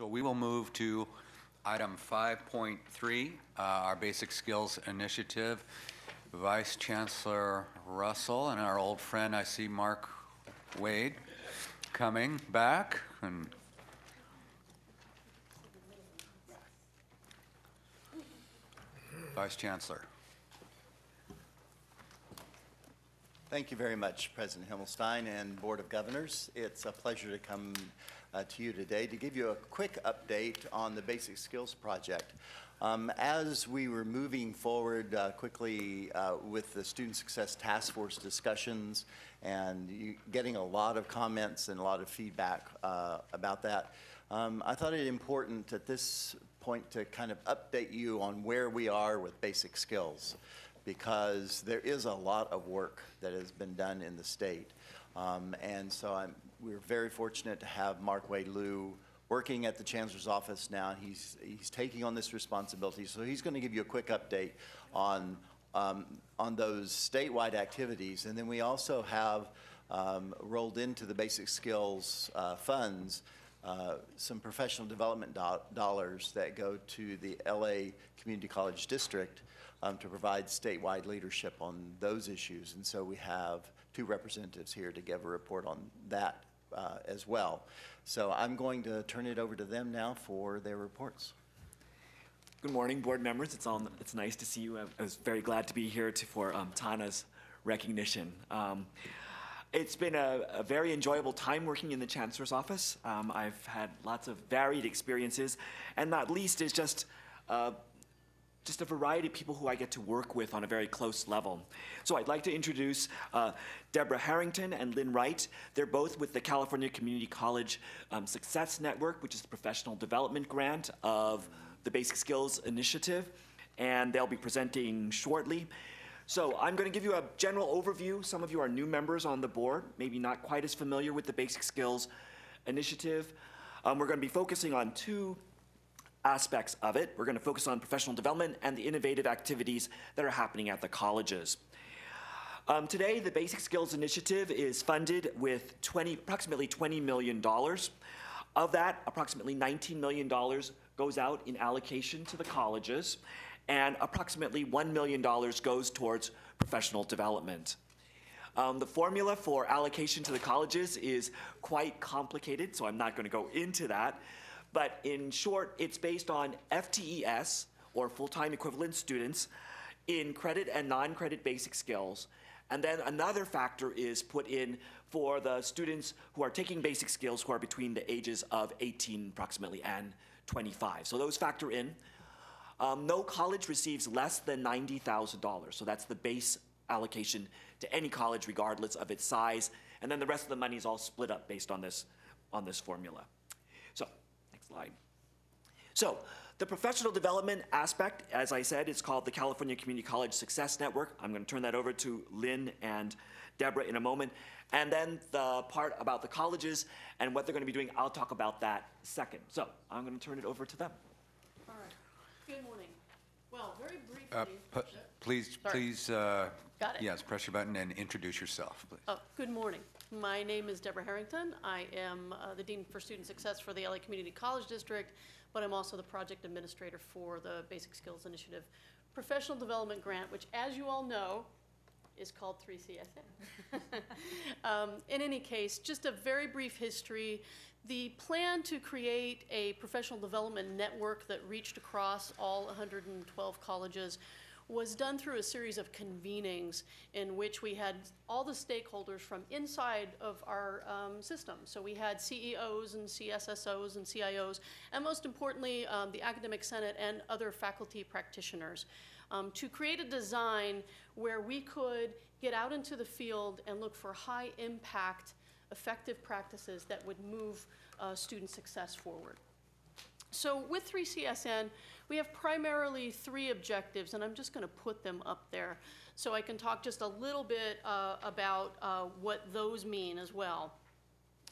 So we will move to item 5.3, our Basic Skills Initiative. Vice Chancellor Russell and our old friend, I see Mark Wade coming back. And Vice Chancellor. Thank you very much, President Himmelstein and Board of Governors. It's a pleasure to come to you today to give you a quick update on the Basic Skills Project. As we were moving forward quickly with the Student Success Task Force discussions and getting a lot of comments and a lot of feedback about that, I thought it important at this point to kind of update you on where we are with basic skills, because there is a lot of work that has been done in the state. And so we're very fortunate to have Mark Wade Liu working at the Chancellor's office now. He's taking on this responsibility, so he's going to give you a quick update on those statewide activities. And then we also have rolled into the basic skills funds some professional development dollars that go to the LA Community College District to provide statewide leadership on those issues. And so we have two representatives here to give a report on that as well. So I'm going to turn it over to them now for their reports. Good morning, board members. It's nice to see you. I was very glad to be here for Tana's recognition. It's been a very enjoyable time working in the Chancellor's office. I've had lots of varied experiences, and not least is just a variety of people who I get to work with on a very close level. So I'd like to introduce Deborah Harrington and Lynn Wright. They're both with the California Community College Success Network, which is the professional development grant of the Basic Skills Initiative, and they'll be presenting shortly. So I'm going to give you a general overview. Some of you are new members on the board, maybe not quite as familiar with the Basic Skills Initiative. We're going to be focusing on two aspects of it. We're going to focus on professional development and the innovative activities that are happening at the colleges. Today, the Basic Skills Initiative is funded with approximately $20 million. Of that, approximately $19 million goes out in allocation to the colleges, and approximately $1 million goes towards professional development. The formula for allocation to the colleges is quite complicated, so I'm not going to go into that. But in short, it's based on FTES, or full-time equivalent students, in credit and non-credit basic skills. And then another factor is put in for the students who are taking basic skills who are between the ages of 18 approximately and 25. So those factor in. No college receives less than $90,000. So that's the base allocation to any college regardless of its size. And then the rest of the money is all split up based on this formula. So next slide. So the professional development aspect, as I said, is called the California Community College Success Network. I'm going to turn that over to Lynn and Deborah in a moment. And then the part about the colleges and what they're going to be doing, I'll talk about that second. So I'm going to turn it over to them. All right. Good morning. Well, very briefly. Please, Got it. yes, press your button and introduce yourself, please. Oh, good morning. My name is Deborah Harrington. I am the Dean for Student Success for the LA Community College District, but I'm also the project administrator for the Basic Skills Initiative Professional Development Grant, which, as you all know, is called 3CSN. In any case, just a very brief history. The plan to create a professional development network that reached across all 112 colleges was done through a series of convenings in which we had all the stakeholders from inside of our system. So we had CEOs and CSSOs and CIOs, and most importantly, the Academic Senate and other faculty practitioners, to create a design where we could get out into the field and look for high impact, effective practices that would move student success forward. So with 3CSN, we have primarily three objectives, and I'm just going to put them up there so I can talk just a little bit about what those mean as well.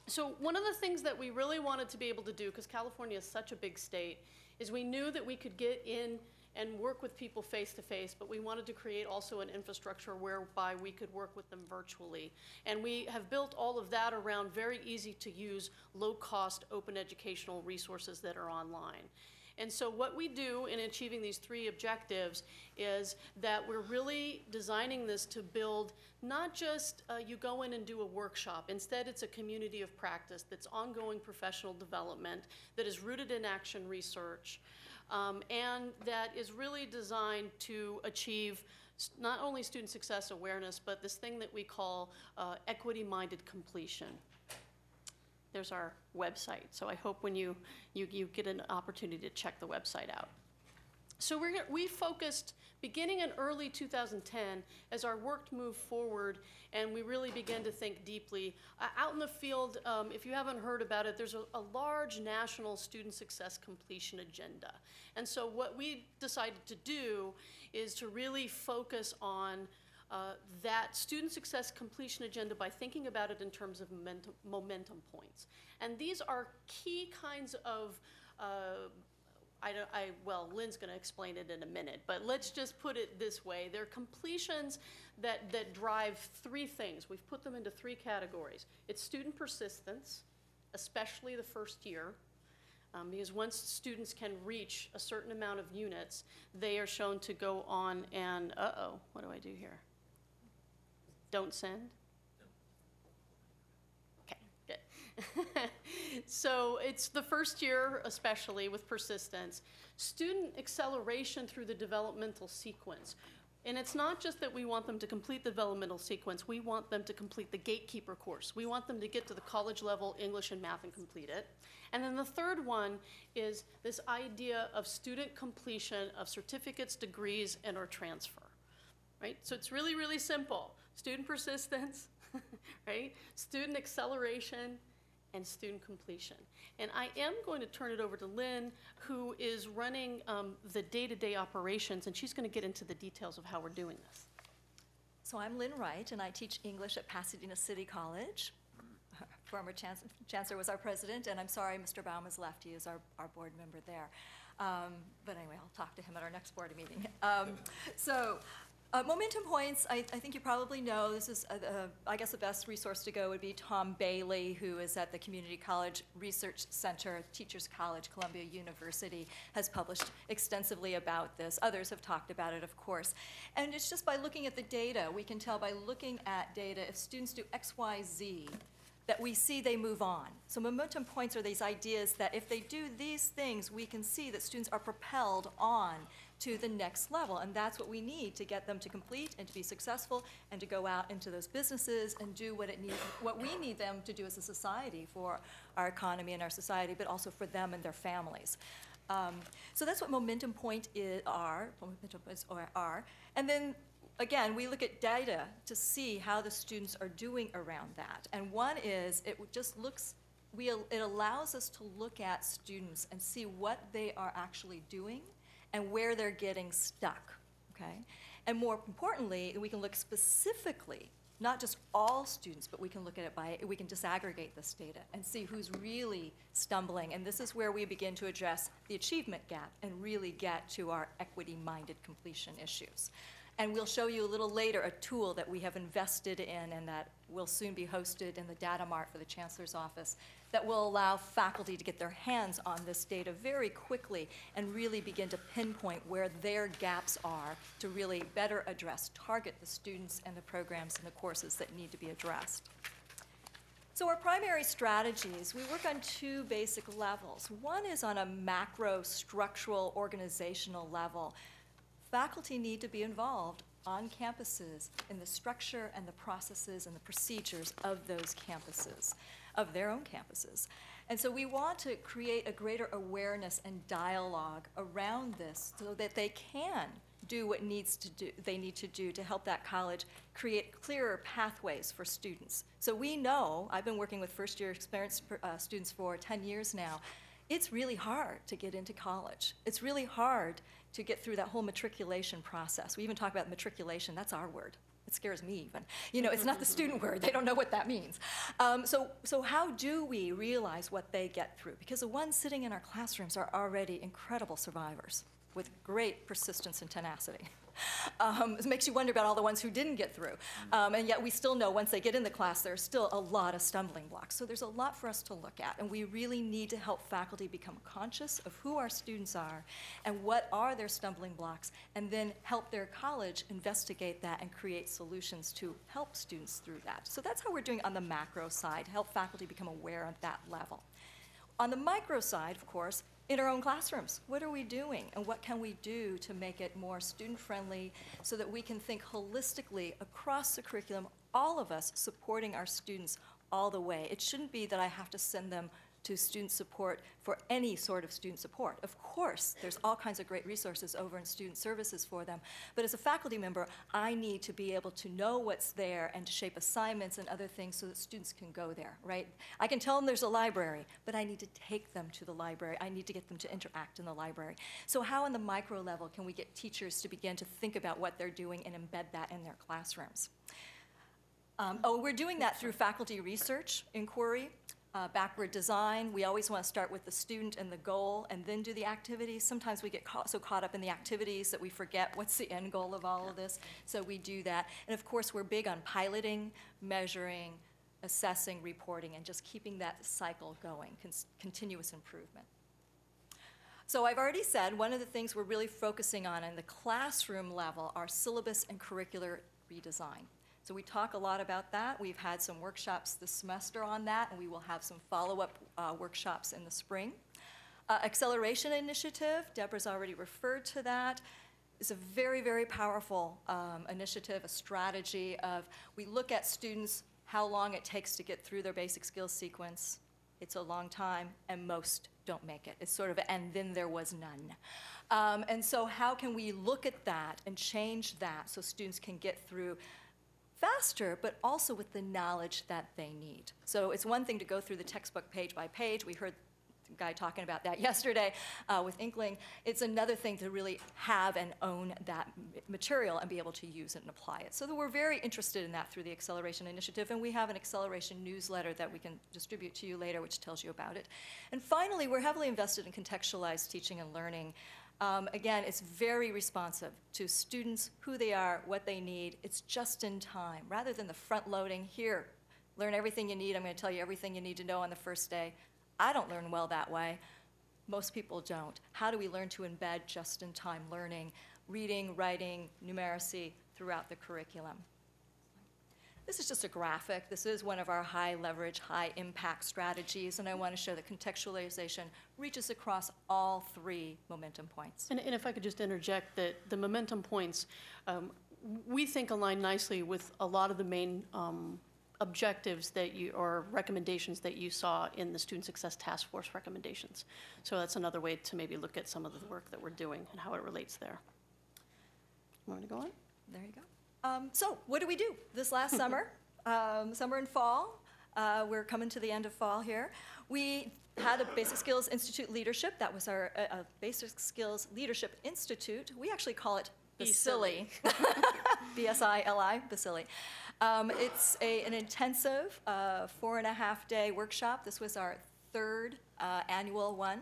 So one of the things that we really wanted to be able to do, because California is such a big state, is we knew that we could get in and work with people face to face, but we wanted to create also an infrastructure whereby we could work with them virtually. And we have built all of that around very easy to use, low cost, open educational resources that are online. And so what we do in achieving these 3 objectives is that we're really designing this to build not just you go in and do a workshop. Instead, it's a community of practice that's ongoing professional development, that is rooted in action research, and that is really designed to achieve not only student success awareness, but this thing that we call equity-minded completion. There's our website. So I hope when you get an opportunity to check the website out. So we focused beginning in early 2010 as our work moved forward, and we really began to think deeply. Out in the field, if you haven't heard about it, there's a large national student success completion agenda. And so what we decided to do is to really focus on that student success completion agenda by thinking about it in terms of momentum points. And these are key kinds of, well, Lynn's going to explain it in a minute, but let's just put it this way. They're completions that drive 3 things. We've put them into 3 categories. It's student persistence, especially the first year, because once students can reach a certain amount of units, they are shown to go on and, what do I do here? Don't send? No. Okay, good. So it's the first year, especially with persistence. Student acceleration through the developmental sequence. And it's not just that we want them to complete the developmental sequence, we want them to complete the gatekeeper course. We want them to get to the college level English and math and complete it. And then the third one is this idea of student completion of certificates, degrees, and or transfer, right? So it's really, really simple. Student persistence, right? Student acceleration, and student completion. And I am going to turn it over to Lynn, who is running the day-to-day operations, and she's going to get into the details of how we're doing this. So I'm Lynn Wright, and I teach English at Pasadena City College. Former Chancellor was our president, and I'm sorry Mr. Baum has left. He is our board member there. But anyway, I'll talk to him at our next board meeting. Momentum points, I think you probably know, this is, I guess the best resource to go would be Tom Bailey, who is at the Community College Research Center, Teachers College, Columbia University, has published extensively about this. Others have talked about it, of course. And it's just by looking at the data, we can tell by looking at data, if students do X, Y, Z, that we see they move on. So momentum points are these ideas that if they do these things, we can see that students are propelled on to the next level, and that's what we need to get them to complete and to be successful and to go out into those businesses and do what we need them to do as a society for our economy and our society, but also for them and their families. So that's what momentum points are. And then again, we look at data to see how the students are doing around that. And one is, it allows us to look at students and see what they are actually doing and where they're getting stuck, okay? And more importantly, we can look specifically, not just all students, but we can look at it we can disaggregate this data and see who's really stumbling. And this is where we begin to address the achievement gap and really get to our equity-minded completion issues. And we'll show you a little later a tool that we have invested in and that will soon be hosted in the Data Mart for the Chancellor's Office that will allow faculty to get their hands on this data very quickly and really begin to pinpoint where their gaps are to really better target the students and the programs and the courses that need to be addressed. So our primary strategies, we work on 2 basic levels. One is on a macro structural organizational level. Faculty need to be involved on campuses in the structure and the processes and the procedures of those campuses, of their own campuses. And so we want to create a greater awareness and dialogue around this so that they can do what they need to do to help that college create clearer pathways for students. So we know, I've been working with first-year experienced students for 10 years now, it's really hard to get into college. It's really hard to get through that whole matriculation process. We even talk about matriculation, that's our word. It scares me even. You know, it's not the student word, they don't know what that means. So how do we realize what they get through? Because the ones sitting in our classrooms are already incredible survivors with great persistence and tenacity. It makes you wonder about all the ones who didn't get through. And yet we still know once they get in the class, there's still a lot of stumbling blocks. So there's a lot for us to look at, and we really need to help faculty become conscious of who our students are and what are their stumbling blocks, and then help their college investigate that and create solutions to help students through that. So that's how we're doing on the macro side, to help faculty become aware at that level. On the micro side, of course, in our own classrooms, what are we doing and what can we do to make it more student-friendly so that we can think holistically across the curriculum, all of us supporting our students all the way. It shouldn't be that I have to send them to student support for any sort of student support. Of course, there's all kinds of great resources over in student services for them, but as a faculty member, I need to be able to know what's there and to shape assignments and other things so that students can go there, right? I can tell them there's a library, but I need to take them to the library. I need to get them to interact in the library. So how on the micro level can we get teachers to begin to think about what they're doing and embed that in their classrooms? We're doing that through faculty research, inquiry, backward design. We always want to start with the student and the goal and then do the activities. Sometimes we get so caught up in the activities that we forget what's the end goal of all of this. So we do that. And of course, we're big on piloting, measuring, assessing, reporting, and just keeping that cycle going, continuous improvement. So I've already said one of the things we're really focusing on the classroom level are syllabus and curricular redesign. So we talk a lot about that. We've had some workshops this semester on that, and we will have some follow-up workshops in the spring. Acceleration initiative, Deborah's already referred to that. It's a very, very powerful initiative, a strategy of we look at students, how long it takes to get through their basic skills sequence. It's a long time, and most don't make it. It's sort of, and then there was none. And so how can we look at that and change that so students can get through faster, but also with the knowledge that they need. So it's one thing to go through the textbook page by page. We heard the guy talking about that yesterday with Inkling. It's another thing to really have and own that material and be able to use it and apply it. So that we're very interested in that through the Acceleration Initiative, and we have an Acceleration newsletter that we can distribute to you later, which tells you about it. And finally, we're heavily invested in contextualized teaching and learning. Again, it's very responsive to students, who they are, what they need. It's just in time. Rather than the front loading, here, learn everything you need. I'm going to tell you everything you need to know on the first day. I don't learn well that way. Most people don't. How do we learn to embed just in time learning, reading, writing, numeracy throughout the curriculum? This is just a graphic. This is one of our high leverage, high impact strategies, and I want to show that contextualization reaches across all three momentum points. And if I could just interject that the momentum points, we think align nicely with a lot of the main objectives that or recommendations that you saw in the Student Success Task Force recommendations. So that's another way to maybe look at some of the work that we're doing and how it relates there. You want me to go on? There you go. So what do we do this last summer? Summer and fall. We're coming to the end of fall here. We had a Basic Skills Institute leadership. That was our Basic Skills Leadership Institute. We actually call it BSILI. B-S-I-L-I, BSILI. It's an intensive 4.5-day workshop. This was our third annual one.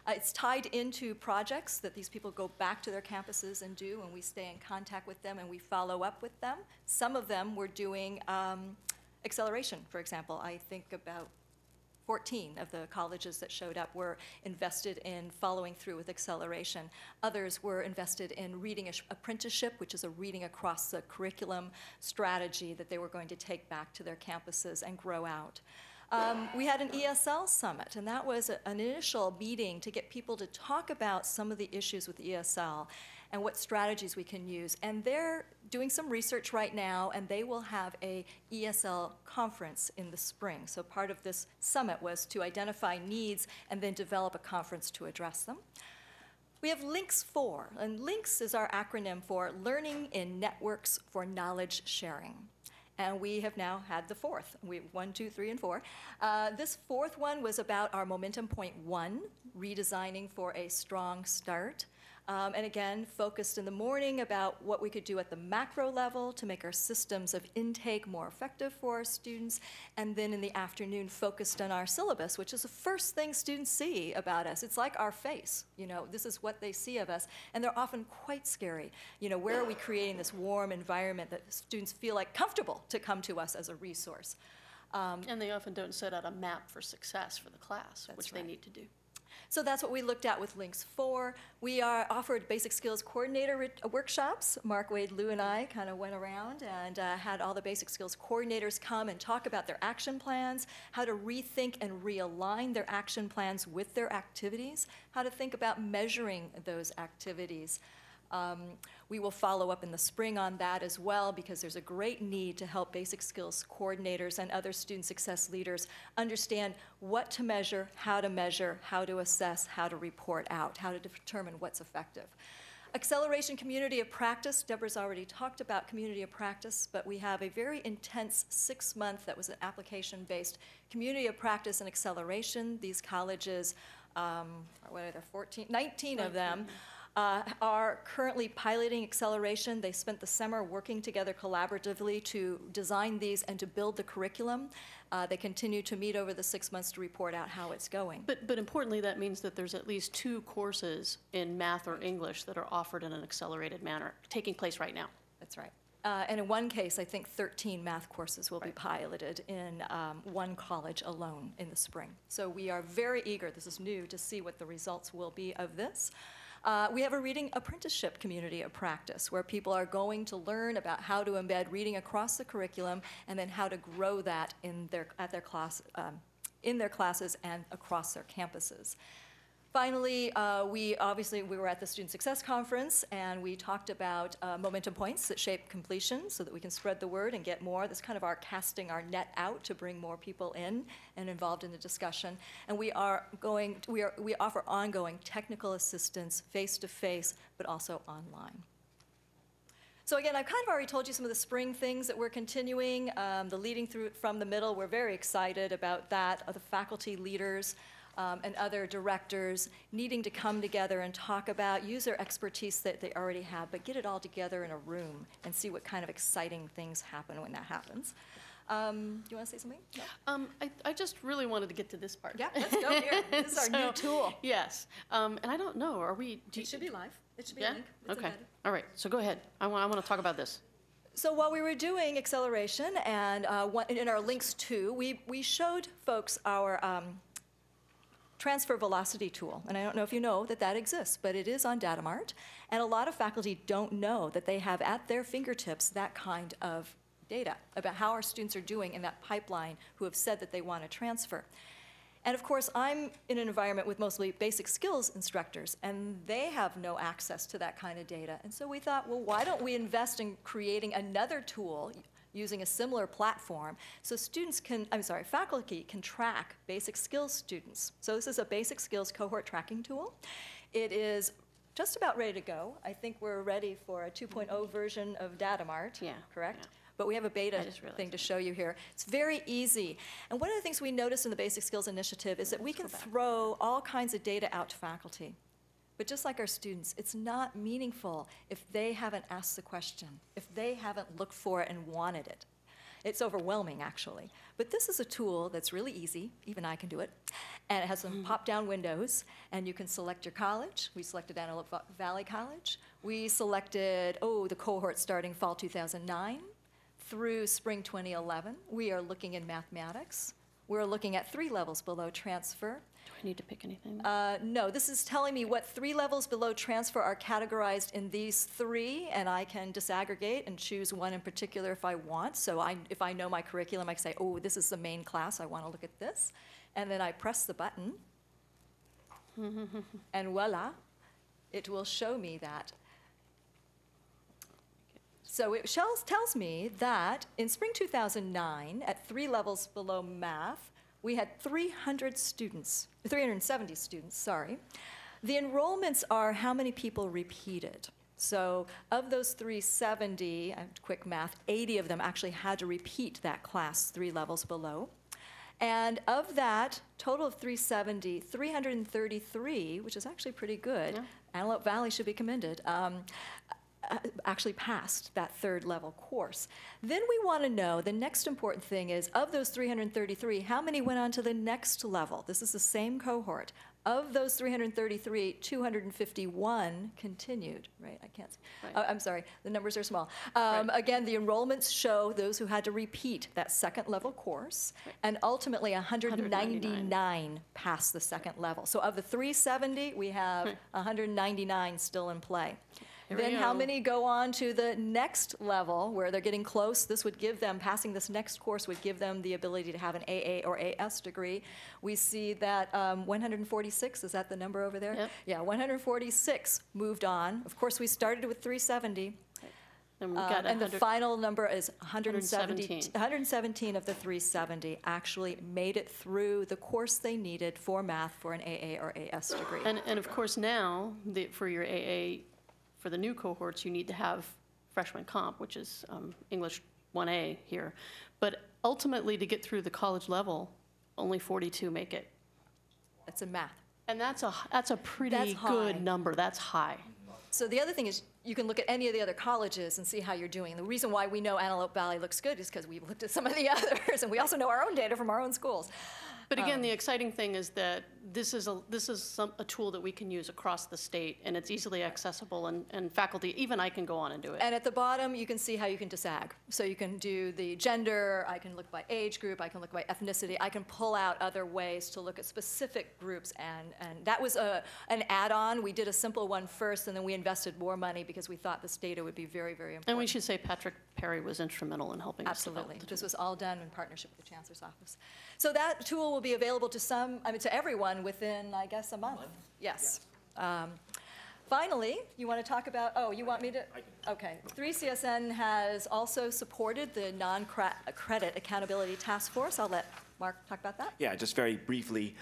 It's tied into projects that these people go back to their campuses and do, and we stay in contact with them and we follow up with them. Some of them were doing acceleration, for example. I think about 14 of the colleges that showed up were invested in following through with acceleration. Others were invested in reading apprenticeship, which is a reading across the curriculum strategy that they were going to take back to their campuses and grow out. We had an ESL summit, and that was an initial meeting to get people to talk about some of the issues with ESL and what strategies we can use. And they're doing some research right now, and they will have a ESL conference in the spring. So part of this summit was to identify needs and then develop a conference to address them. We have LINKS 4, and LINKS is our acronym for Learning in Networks for Knowledge Sharing. And we have now had the fourth. We have 1, 2, 3, and 4. This fourth one was about our Momentum Point 1, redesigning for a strong start. And again, focused in the morning about what we could do at the macro level to make our systems of intake more effective for our students. And then in the afternoon, focused on our syllabus, which is the first thing students see about us. It's like our face, this is what they see of us. And they're often quite scary. Where are we creating this warm environment that students feel like comfortable to come to us as a resource? And they often don't set out a map for success for the class, That's which right. they need to do. So that's what we looked at with Links 4. We offered basic skills coordinator workshops. Mark, Wade, Lou, and I kind of went around and had all the basic skills coordinators come and talk about their action plans, how to rethink and realign their action plans with their activities, how to think about measuring those activities. We will follow up in the spring on that as well, because there's a great need to help basic skills coordinators and other student success leaders understand what to measure, how to assess, how to report out, how to determine what's effective. Acceleration community of practice. Deborah's already talked about community of practice, but we have a very intense 6-month, that was an application-based community of practice and acceleration. These colleges, what are there, 19 of them, are currently piloting acceleration. They spent the summer working together collaboratively to design these and to build the curriculum. They continue to meet over the 6 months to report out how it's going. But importantly, that means that there's at least 2 courses in math or English that are offered in an accelerated manner, taking place right now. That's right. And in one case, I think 13 math courses will be piloted in one college alone in the spring. So we are very eager, this is new, to see what the results will be of this. We have a reading apprenticeship community of practice where people are going to learn about how to embed reading across the curriculum and then how to grow that in their classes and across their campuses. Finally, we were at the Student Success Conference, and we talked about momentum points that shape completion so that we can spread the word and get more. That's kind of our casting our net out to bring more people in and involved in the discussion. And we offer ongoing technical assistance face-to-face, but also online. So again, I've kind of already told you some of the spring things that we're continuing. The leading through from the middle, we're very excited about that. The faculty leaders, and other directors needing to come together and talk about, use their expertise that they already have, but get it all together in a room and see what kind of exciting things happen when that happens. Do you want to say something? No? I just really wanted to get to this part. Yeah, let's go here. This is our new tool. Yes. And I don't know, are we? It should be live. It should be Yeah? a link. It's Okay. embedded. All right. So go ahead. I want to talk about this. So while we were doing acceleration and in our links 2, we showed folks our transfer velocity tool. And I don't know if you know that that exists, but it is on Datamart. And a lot of faculty don't know that they have at their fingertips that kind of data about how our students are doing in that pipeline who have said that they want to transfer. And of course, I'm in an environment with mostly basic skills instructors, and they have no access to that kind of data. And so we thought, well, why don't we invest in creating another tool using a similar platform so faculty can track basic skills students. So this is a basic skills cohort tracking tool. It is just about ready to go. I think we're ready for a 2.0 version of Datamart, correct? Yeah. But we have a beta thing to show you here. It's very easy. And one of the things we noticed in the Basic Skills Initiative is that we can throw all kinds of data out to faculty. But just like our students, it's not meaningful if they haven't asked the question, if they haven't looked for it and wanted it. It's overwhelming, actually. But this is a tool that's really easy. Even I can do it. And it has some pop-down windows, and you can select your college. We selected Antelope Valley College. We selected, the cohort starting fall 2009 through spring 2011. We are looking in mathematics. We're looking at 3 levels below transfer. Do I need to pick anything? No, this is telling me what 3 levels below transfer are categorized in these 3, and I can disaggregate and choose one in particular if I want. So if I know my curriculum, I can say, this is the main class, I want to look at this. And then I press the button, and voila, it will show me that. So it tells me that in spring 2009, at 3 levels below math, we had 370 students, sorry. The enrollments are how many people repeated. So of those 370, quick math, 80 of them actually had to repeat that class 3 levels below. And of that total of 370, 333, which is actually pretty good, Antelope Valley should be commended, actually passed that third level course. Then we want to know, the next important thing is, of those 333, how many went on to the next level? This is the same cohort. Of those 333, 251 continued, right? I can't, I'm sorry, the numbers are small. Again, the enrollments show those who had to repeat that second level course, and ultimately 199 passed the second level. So of the 370, we have 199 still in play. Then how many go on to the next level where they're getting close? This would give them, passing this next course would give them the ability to have an AA or AS degree. We see that 146, is that the number over there? Yep. Yeah, 146 moved on. Of course, we started with 370. And we've got And the final number is 117. 117 of the 370 actually made it through the course they needed for math for an AA or AS degree. And of course now, for your AA, for the new cohorts, you need to have freshman comp, which is English 1A here. But ultimately, to get through the college level, only 42 make it. That's in math. And that's a pretty That's high. good number. That's high. So the other thing is, you can look at any of the other colleges and see how you're doing. The reason why we know Antelope Valley looks good is because we've looked at some of the others, and we also know our own data from our own schools. But again, the exciting thing is that this is a tool that we can use across the state, and it's easily accessible, and faculty, even I can go on and do it. And at the bottom, you can see how you can disag. So you can do the gender, I can look by age group, I can look by ethnicity, I can pull out other ways to look at specific groups, and that was an add-on. We did a simple one first, and then we invested more money because we thought this data would be very, very important. And we should say Patrick Perry was instrumental in helping us develop Absolutely. the This tool. was all done in partnership with the Chancellor's Office. So that tool will be available to to everyone within, I guess, a month. Yes. Finally, you want to talk about, you want me to? Okay. 3CSN has also supported the non-credit accountability task force. I'll let Mark talk about that. Yeah, just very briefly.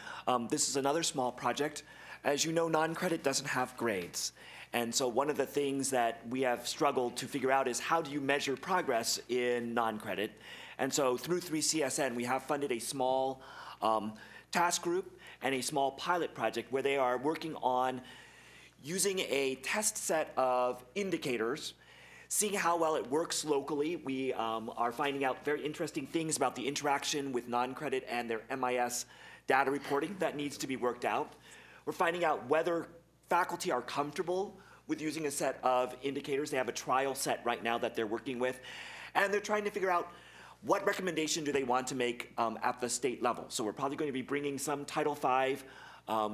This is another small project. As you know, non-credit doesn't have grades. And so one of the things that we have struggled to figure out is how do you measure progress in non-credit? And so through 3CSN, we have funded a small task group and a small pilot project where they are working on using a test set of indicators, seeing how well it works locally. We are finding out very interesting things about the interaction with non-credit and their MIS data reporting that needs to be worked out. We're finding out whether faculty are comfortable with using a set of indicators. They have a trial set right now that they're working with, and they're trying to figure out what recommendation do they want to make at the state level. So we're probably going to be bringing some Title V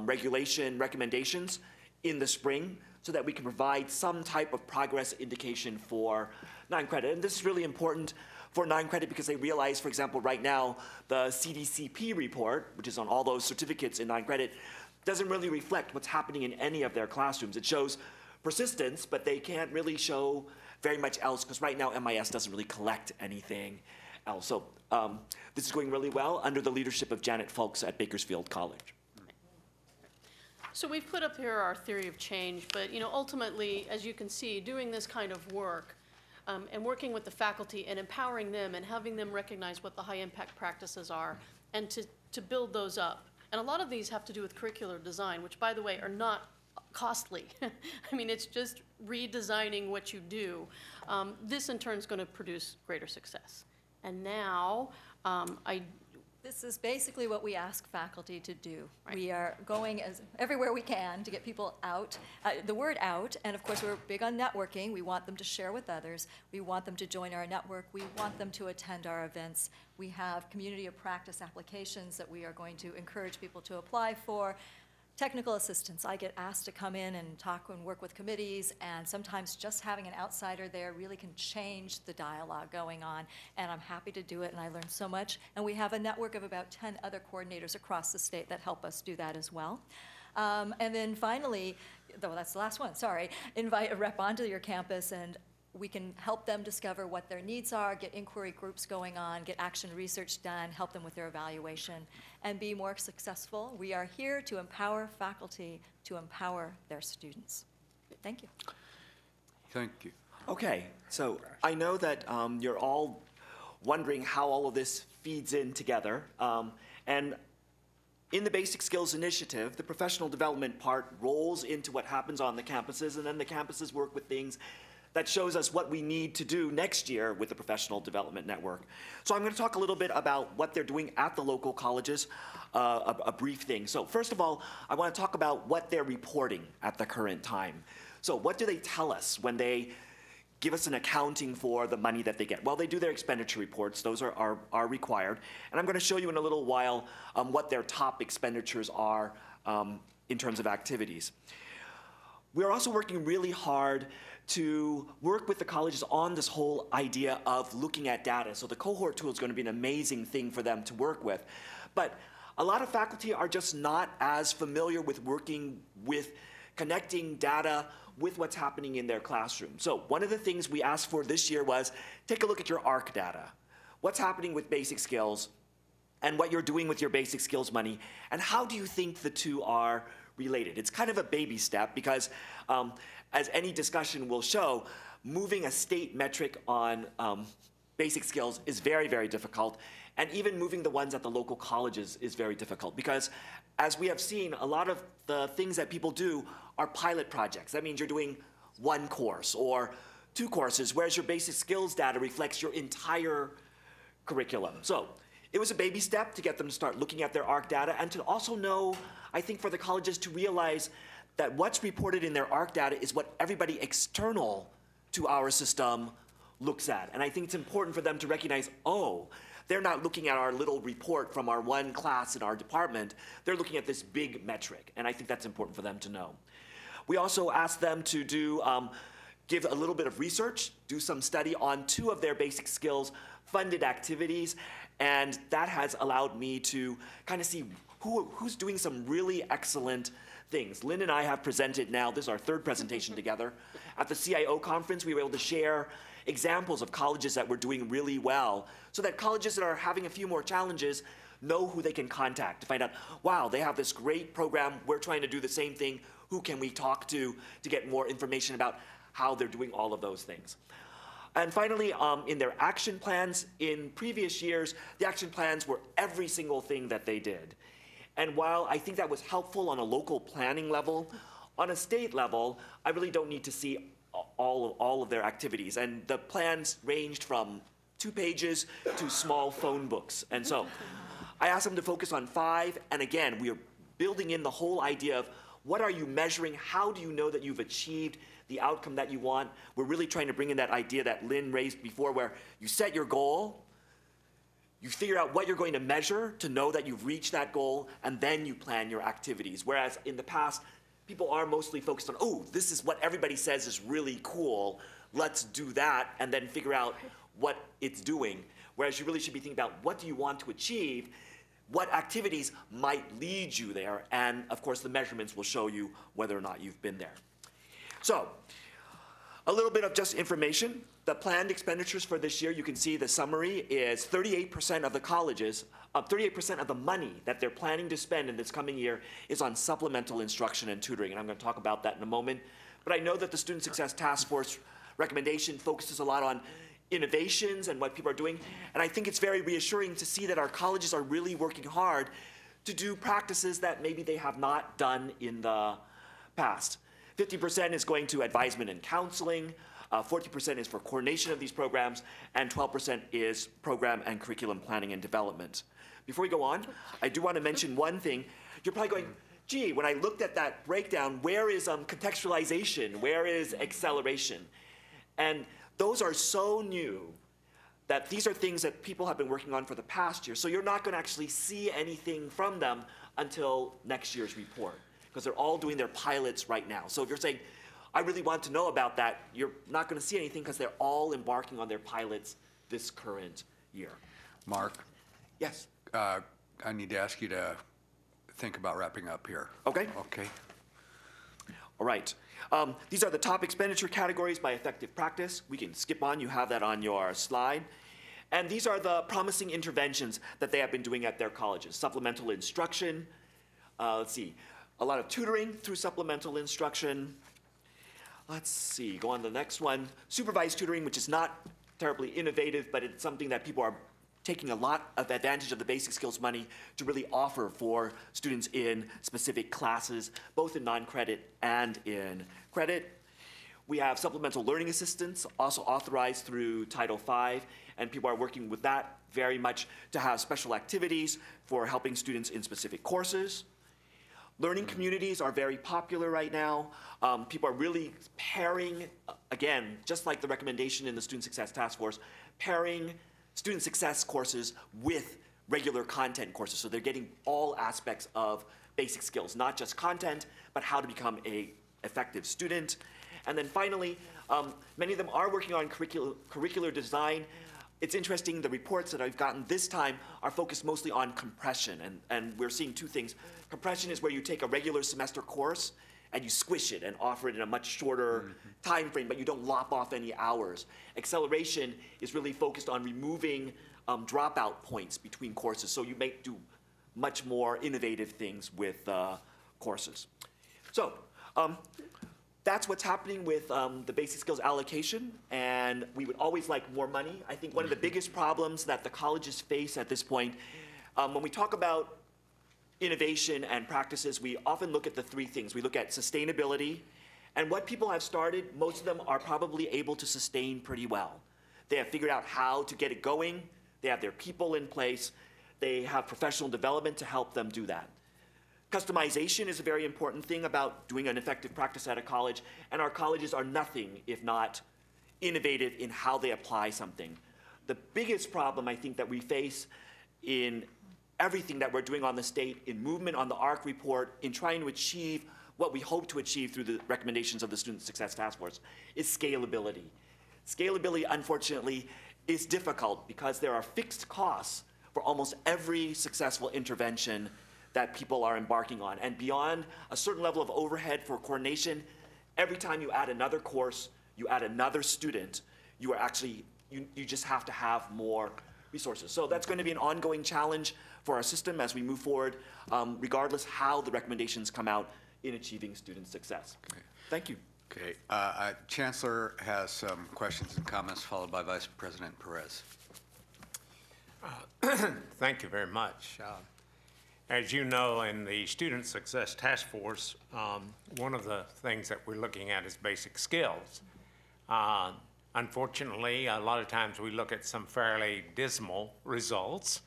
regulation recommendations in the spring so that we can provide some type of progress indication for non-credit. And this is really important for non-credit because they realize, for example, right now, the CDCP report, which is on all those certificates in non-credit, doesn't really reflect what's happening in any of their classrooms. It shows persistence, but they can't really show very much else because right now MIS doesn't really collect anything else. So this is going really well under the leadership of Janet Folks at Bakersfield College. So we've put up here our theory of change, but ultimately, as you can see, doing this kind of work and working with the faculty and empowering them and having them recognize what the high impact practices are and to build those up. And a lot of these have to do with curricular design, which, by the way, are not costly. I mean, it's just redesigning what you do. This, in turn, is going to produce greater success. And now, This is basically what we ask faculty to do. Right. We are going everywhere we can to get people out, the word out, and of course we're big on networking. We want them to share with others. We want them to join our network. We want them to attend our events. We have community of practice applications that we are going to encourage people to apply for. Technical assistance. I get asked to come in and talk and work with committees, and sometimes just having an outsider there really can change the dialogue going on, and I'm happy to do it, and I learned so much. And we have a network of about 10 other coordinators across the state that help us do that as well. And then finally, though that's the last one, sorry, invite a rep onto your campus, and we can help them discover what their needs are, get inquiry groups going on, get action research done, help them with their evaluation, and be more successful. We are here to empower faculty to empower their students. Thank you. Thank you. Okay, so I know that you're all wondering how all of this feeds in together. And in the Basic Skills Initiative, the professional development part rolls into what happens on the campuses, and then the campuses work with things that shows us what we need to do next year with the Professional Development Network. So I'm going to talk a little bit about what they're doing at the local colleges, a brief thing. So first of all, I want to talk about what they're reporting at the current time. So what do they tell us when they give us an accounting for the money that they get? Well, they do their expenditure reports. Those are required. And I'm going to show you in a little while what their top expenditures are in terms of activities. We're also working really hard to work with the colleges on this whole idea of looking at data. So the cohort tool is going to be an amazing thing for them to work with. But a lot of faculty are just not as familiar with working with connecting data with what's happening in their classroom. So one of the things we asked for this year was take a look at your ARC data. What's happening with basic skills and what you're doing with your basic skills money, and how do you think the two are related? It's kind of a baby step because as any discussion will show, moving a state metric on basic skills is very, very difficult. And even moving the ones at the local colleges is very difficult because, as we have seen, a lot of the things that people do are pilot projects. That means you're doing one course or two courses, whereas your basic skills data reflects your entire curriculum. So it was a baby step to get them to start looking at their ARC data and to also know, I think, for the colleges to realize that what's reported in their ARC data is what everybody external to our system looks at. And I think it's important for them to recognize, oh, they're not looking at our little report from our one class in our department. They're looking at this big metric. And I think that's important for them to know. We also asked them to give a little bit of research, do some study on 2 of their basic skills funded activities. And that has allowed me to kind of see who's doing some really excellent things. Lynn and I have presented now, this is our 3rd presentation together. At the CIO conference, we were able to share examples of colleges that were doing really well so that colleges that are having a few more challenges know who they can contact to find out, wow, they have this great program, we're trying to do the same thing, who can we talk to get more information about how they're doing all of those things. And finally, in their action plans, in previous years, the action plans were every single thing that they did. And while I think that was helpful on a local planning level, on a state level, I really don't need to see all of their activities. And the plans ranged from 2 pages to small phone books. And so I asked them to focus on 5. And again, we are building in the whole idea of what are you measuring? How do you know that you've achieved the outcome that you want? We're really trying to bring in that idea that Lynn raised before where you set your goal, you figure out what you're going to measure to know that you've reached that goal, and then you plan your activities. Whereas in the past, people are mostly focused on, oh, this is what everybody says is really cool, let's do that, and then figure out what it's doing. Whereas you really should be thinking about what do you want to achieve, what activities might lead you there, and of course the measurements will show you whether or not you've been there. So, a little bit of just information. The planned expenditures for this year, you can see the summary is 38% of the colleges, 38% of the money that they're planning to spend in this coming year is on supplemental instruction and tutoring, and I'm going to talk about that in a moment. But I know that the Student Success Task Force recommendation focuses a lot on innovations and what people are doing, and I think it's very reassuring to see that our colleges are really working hard to do practices that maybe they have not done in the past. 50% is going to advisement and counseling, 40% is for coordination of these programs, and 12% is program and curriculum planning and development. Before we go on, I do want to mention one thing. You're probably going, gee, when I looked at that breakdown, where is contextualization? Where is acceleration? And those are so new that these are things that people have been working on for the past year, so you're not going to actually see anything from them until next year's report, because they're all doing their pilots right now. So if you're saying, I really want to know about that, you're not going to see anything because they're all embarking on their pilots this current year. Mark, Yes. I need to ask you to think about wrapping up here. Okay. Okay. All right. These are the top expenditure categories by effective practice. We can skip on. You have that on your slide. And these are the promising interventions that they have been doing at their colleges. Supplemental instruction. Let's see. A lot of tutoring through supplemental instruction. Let's see. Go on to the next one. Supervised tutoring, which is not terribly innovative, but it's something that people are taking a lot of advantage of the basic skills money to really offer for students in specific classes, both in non-credit and in credit. We have supplemental learning assistance, also authorized through Title V, and people are working with that very much to have special activities for helping students in specific courses. Learning communities are very popular right now. People are really pairing, again, just like the recommendation in the Student Success Task Force, pairing student success courses with regular content courses. So they're getting all aspects of basic skills, not just content, but how to become an effective student. And then finally, many of them are working on curricular design. It's interesting, the reports that I've gotten this time are focused mostly on compression, and we're seeing two things. Compression is where you take a regular semester course and you squish it and offer it in a much shorter time frame, but you don't lop off any hours. Acceleration is really focused on removing dropout points between courses, so you may do much more innovative things with courses. So, that's what's happening with the basic skills allocation, and we would always like more money. I think one of the biggest problems that the colleges face at this point, when we talk about innovation and practices, we often look at the three things. We look at sustainability, and what people have started, most of them are probably able to sustain pretty well. They have figured out how to get it going, they have their people in place, they have professional development to help them do that. Customization is a very important thing about doing an effective practice at a college, and our colleges are nothing if not innovative in how they apply something. The biggest problem I think that we face in everything that we're doing on the state, in movement on the ARC report, in trying to achieve what we hope to achieve through the recommendations of the Student Success Task Force, is scalability. Scalability, unfortunately, is difficult because there are fixed costs for almost every successful intervention that people are embarking on. And beyond a certain level of overhead for coordination, every time you add another course, you add another student, you are actually, you just have to have more resources. So that's going to be an ongoing challenge for our system as we move forward, regardless how the recommendations come out in achieving student success. Okay. Thank you. Okay, Chancellor has some questions and comments, followed by Vice President Perez. Thank you very much. As you know, in the Student Success Task Force, one of the things that we're looking at is basic skills. Unfortunately, a lot of times we look at some fairly dismal results.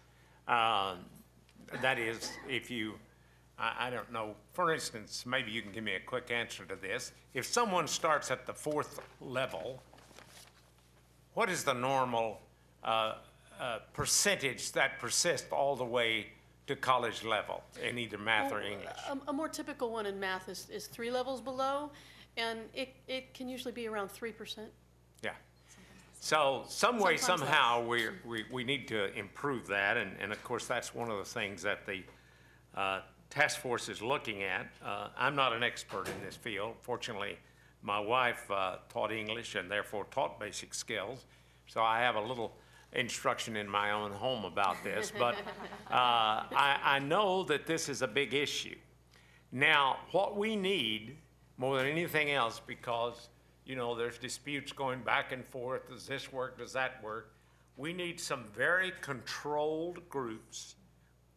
That is, if you, I don't know, for instance, maybe you can give me a quick answer to this. If someone starts at the 4th level, what is the normal percentage that persists all the way to college level in either math or English? A more typical one in math is 3 levels below, and it can usually be around 3%. Yeah. So some way, Sometimes somehow, we need to improve that, and of course, that's one of the things that the task force is looking at. I'm not an expert in this field. Fortunately, my wife taught English and therefore taught basic skills, so I have a little instruction in my own home about this, but I know that this is a big issue. Now, what we need more than anything else, because you know there's disputes going back and forth, does this work, does that work, we need some very controlled groups,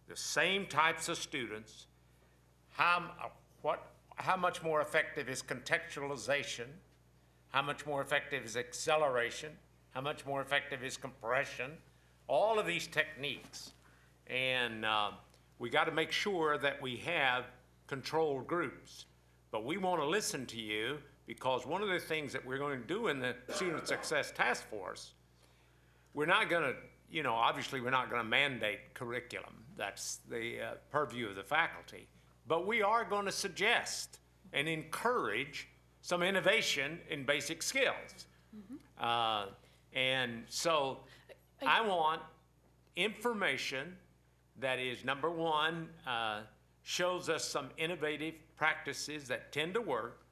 the same types of students. How much more effective is contextualization? How much more effective is acceleration? How much more effective is compression? All of these techniques. And we got to make sure that we have controlled groups. But we want to listen to you, because one of the things that we're going to do in the Student Success Task Force, we're not going to, you know, obviously we're not going to mandate curriculum. That's the purview of the faculty. But we are going to suggest and encourage some innovation in basic skills. Mm-hmm. And so I want information that is, number one, shows us some innovative practices that tend to work,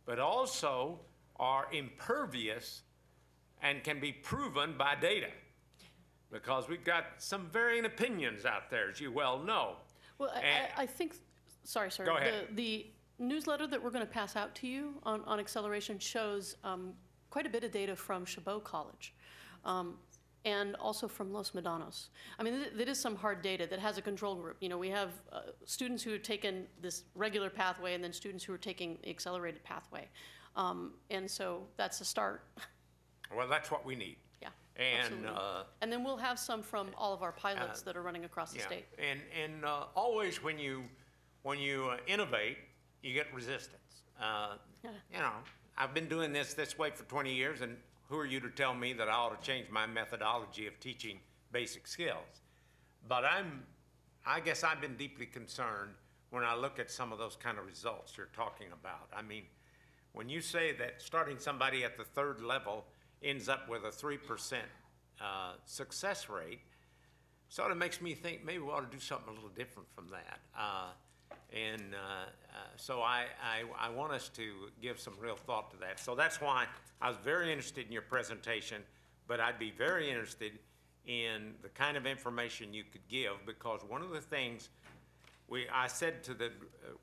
but also are impervious and can be proven by data. Because we've got some varying opinions out there, as you well know. Well, I think, sorry, sir. Go ahead. The newsletter that we're going to pass out to you on acceleration shows quite a bit of data from Chabot College. and also from Los Medanos. I mean, that is some hard data that has a control group. You know, we have students who have taken this regular pathway and then students who are taking the accelerated pathway. And so that's a start. Well, that's what we need. Yeah, And, absolutely. And then we'll have some from all of our pilots that are running across the yeah, state. and always when you innovate, you get resistance. You know, I've been doing this way for 20 years, and who are you to tell me that I ought to change my methodology of teaching basic skills? But I guess I've been deeply concerned when I look at some of those kind of results you're talking about. I mean, when you say that starting somebody at the third level ends up with a 3% success rate, sort of makes me think maybe we ought to do something a little different from that. So I want us to give some real thought to that. So that's why I was very interested in your presentation, but I'd be very interested in the kind of information you could give, because one of the things I said to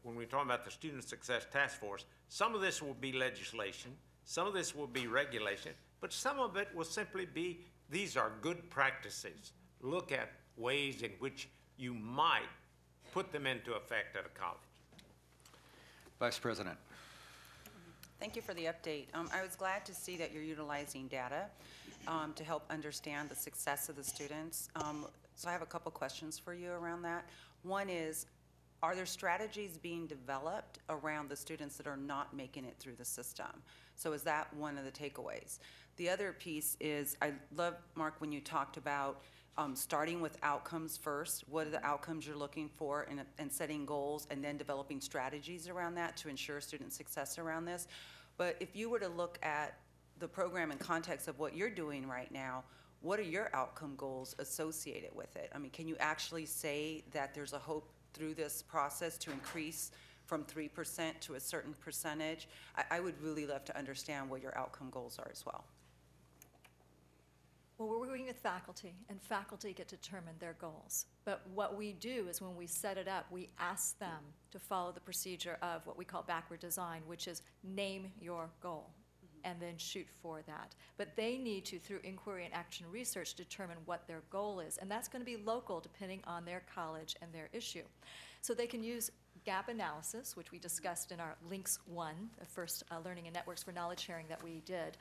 when we were talking about the Student Success Task Force, some of this will be legislation, some of this will be regulation, but some of it will simply be, these are good practices. Look at ways in which you might put them into effect at a college. Vice President. Thank you for the update. I was glad to see that you're utilizing data to help understand the success of the students. So I have a couple questions for you around that. One is, are there strategies being developed around the students that are not making it through the system? So is that one of the takeaways? The other piece is, I love, Mark, when you talked about starting with outcomes first. What are the outcomes you're looking for, and setting goals, and then developing strategies around that to ensure student success around this. But if you were to look at the program in context of what you're doing right now, what are your outcome goals associated with it? I mean, can you actually say that there's a hope through this process to increase from 3% to a certain percentage? I would really love to understand what your outcome goals are as well. Well, we're working with faculty, and faculty get to determine their goals. But what we do is when we set it up, we ask them to follow the procedure of what we call backward design, which is name your goal and then shoot for that. But they need to, through inquiry and action research, determine what their goal is. And that's going to be local depending on their college and their issue. So they can use gap analysis, which we discussed in our Links 1, the first Learning and Networks for Knowledge Sharing that we did.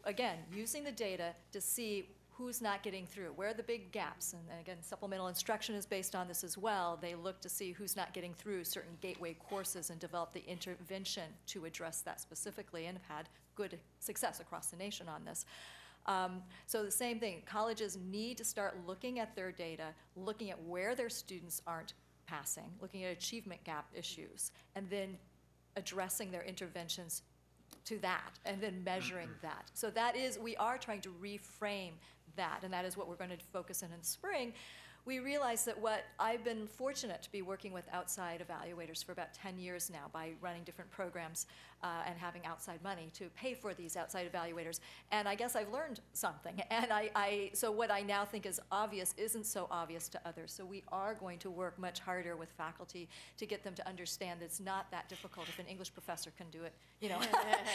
Again, using the data to see who's not getting through, where are the big gaps, and again, supplemental instruction is based on this as well. They look to see who's not getting through certain gateway courses and develop the intervention to address that specifically, and have had good success across the nation on this. So the same thing, colleges need to start looking at their data, looking at where their students aren't passing, looking at achievement gap issues, and then addressing their interventions to that, and then measuring that. So that is, we are trying to reframe that, and that is what we're going to focus in the spring. We realize that what I've been fortunate to be working with outside evaluators for about 10 years now by running different programs and having outside money to pay for these outside evaluators. And I guess I've learned something. And so what I now think is obvious isn't so obvious to others. So we are going to work much harder with faculty to get them to understand that it's not that difficult. If an English professor can do it, you know,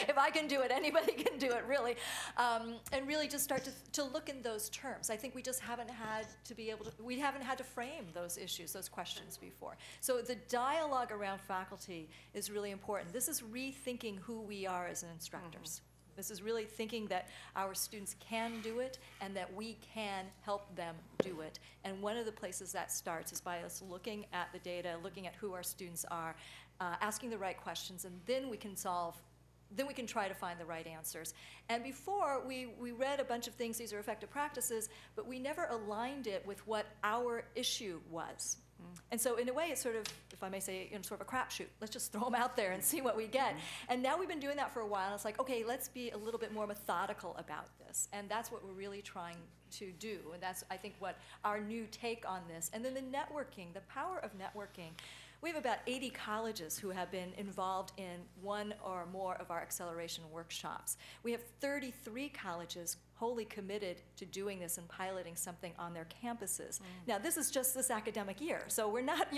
if I can do it, anybody can do it, really. And really just start to look in those terms. I think we just haven't had to be able to, we haven't had to frame those issues, those questions before. So the dialogue around faculty is really important. This is rethinking who we are as instructors. This is really thinking that our students can do it and that we can help them do it. And one of the places that starts is by us looking at the data, looking at who our students are, asking the right questions, and then we can try to find the right answers. And before, we read a bunch of things, these are effective practices, but we never aligned it with what our issue was. And so in a way, it's sort of, if I may say, sort of a crapshoot. Let's just throw them out there and see what we get. And now we've been doing that for a while, and it's like, okay, let's be a little bit more methodical about this. And that's what we're really trying to do. And that's, I think, what our new take on this. And then the networking, the power of networking. We have about 80 colleges who have been involved in one or more of our acceleration workshops. We have 33 colleges wholly committed to doing this and piloting something on their campuses. Now, this is just this academic year, so we're not,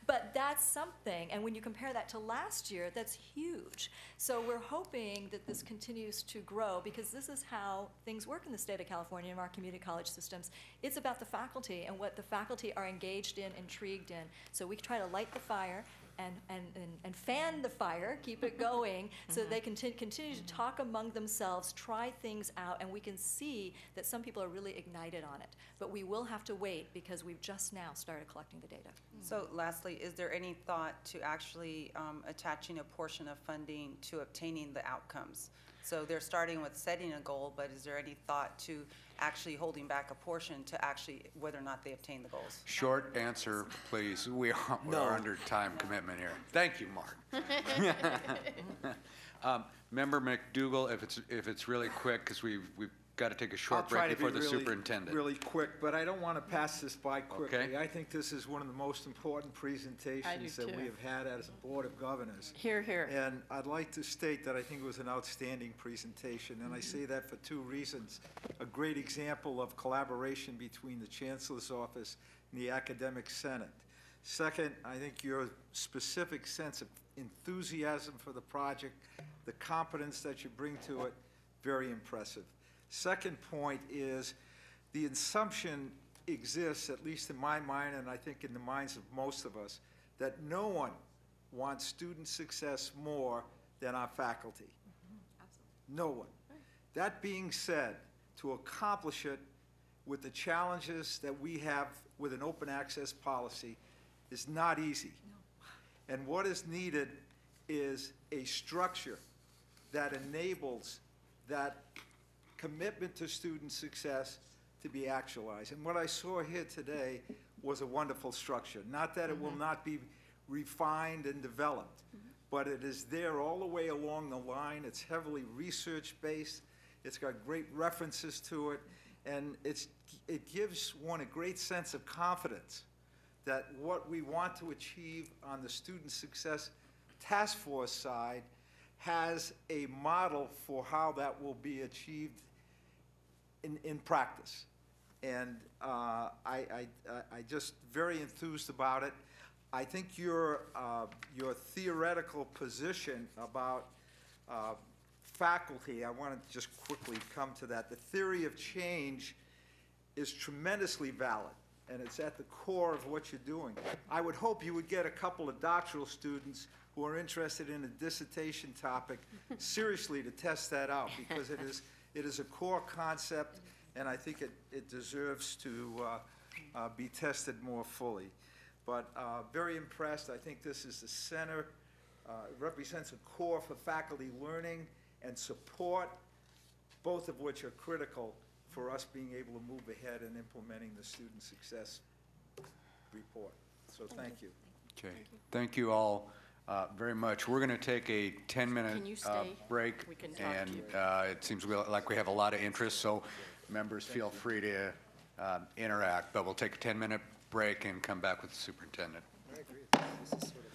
but that's something. And when you compare that to last year, that's huge. So we're hoping that this continues to grow, because this is how things work in the state of California in our community college systems. It's about the faculty and what the faculty are engaged in, intrigued in. So we try to light the fire and fan the fire, keep it going, so they can continue to talk among themselves, try things out, and we can see that some people are really ignited on it. But we will have to wait, because we've just now started collecting the data. So lastly, is there any thought to actually attaching a portion of funding to obtaining the outcomes? So they're starting with setting a goal, but is there any thought to actually holding back a portion to actually whether or not they obtain the goals? Short answer, please. We are under time commitment here. Thank you, Mark. Member McDougall, if it's really quick, because we've got to take a short break before the superintendent. Really quick, but I don't want to pass this by quickly. Okay. I think this is one of the most important presentations that we have had as a Board of Governors. Here, here. And I'd like to state that I think it was an outstanding presentation, and I say that for two reasons. A great example of collaboration between the Chancellor's Office and the Academic Senate. Second, I think your specific sense of enthusiasm for the project, the competence that you bring to it, very impressive. Second point is the assumption exists, at least in my mind, and I think in the minds of most of us, that no one wants student success more than our faculty. No one. That being said, to accomplish it with the challenges that we have with an open access policy is not easy. And what is needed is a structure that enables that commitment to student success to be actualized. And what I saw here today was a wonderful structure. Not that it will not be refined and developed, but it is there all the way along the line. It's heavily research-based. It's got great references to it, and it gives one a great sense of confidence that what we want to achieve on the student success task force side has a model for how that will be achieved in practice. And I just very enthused about it. I think your theoretical position about faculty, I want to just quickly come to that. The theory of change is tremendously valid, and it's at the core of what you're doing. I would hope you would get a couple of doctoral students who are interested in a dissertation topic seriously to test that out, because it is a core concept, and I think it deserves to be tested more fully. But very impressed. I think this is the center. It represents a core for faculty learning and support, both of which are critical for us being able to move ahead in implementing the student success report. So thank you. Okay. Thank you all very much. We're going to take a 10-minute Can you stay? break. We can talk to and you. it seems like we have a lot of interest, so members feel free to interact. But we'll take a 10-minute break and come back with the superintendent. I agree. This is sort of